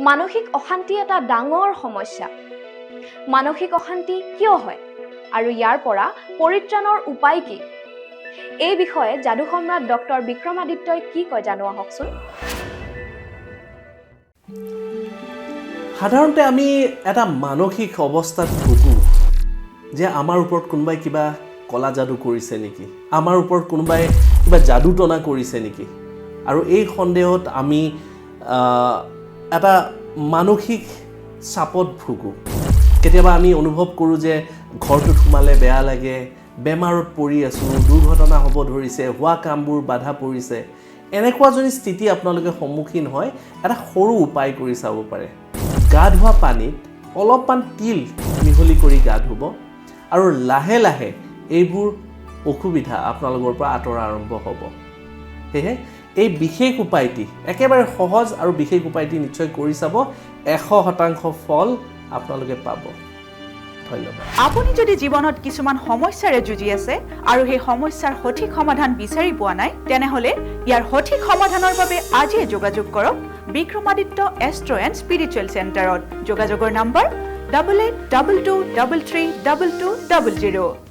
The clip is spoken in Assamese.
মানসিক অশান্তি এটা ডাঙৰ সমস্যা। মানসিক অশান্তি কিয় হয় আৰু ইয়াৰ পৰা পৰিত্ৰাণৰ উপায় কি? এই বিষয়ে যাদু সম্ৰাট ডক্টৰ বিক্ৰমাদিত্যই কি কয় জানো আহকচোন। সাধাৰণতে আমি এটা মানসিক অৱস্থাত ভুগো যে আমাৰ ওপৰত কোনোবাই কিবা কলা যাদু কৰিছে নেকি, আমাৰ ওপৰত কোনোবাই কিবা যাদু টনা কৰিছে নেকি, আৰু এই সন্দেহত আমি এটা মানসিক চাপত ভুগো। কেতিয়াবা আমি অনুভৱ কৰোঁ যে ঘৰটোত সোমালে বেয়া লাগে, বেমাৰত পৰি আছোঁ, দুৰ্ঘটনা হ'ব ধৰিছে, হোৱা কামবোৰ বাধা পৰিছে। এনেকুৱা যদি স্থিতি আপোনালোকে সন্মুখীন হয়, এটা সৰু উপায় কৰি চাব পাৰে। গা ধোৱা পানীত অলপমান তিল মিহলি কৰি গা ধুব আৰু লাহে লাহে এইবোৰ অসুবিধা আপোনালোকৰ পৰা আঁতৰা আৰম্ভ হ'ব। সেয়েহে এই বিশেষ উপায়টি একেবাৰে সহজ আৰু বিশেষ উপায়টি নিশ্চয় কৰি চাব, 100% ফল আপোনালোকে পাব। ধন্যবাদ। আপুনি যদি জীৱনত কিছুমান সমস্যাৰে যুঁজি আছে আৰু সেই সমস্যাৰ সঠিক সমাধান বিচাৰি পোৱা নাই, তেনেহ'লে ইয়াৰ সঠিক সমাধানৰ বাবে আজিয়ে যোগাযোগ কৰক বিক্ৰমাদিত্য এষ্ট্ৰ এণ্ড স্পিৰিচুৱেল চেণ্টাৰত। যোগাযোগৰ নম্বৰ 8822332200।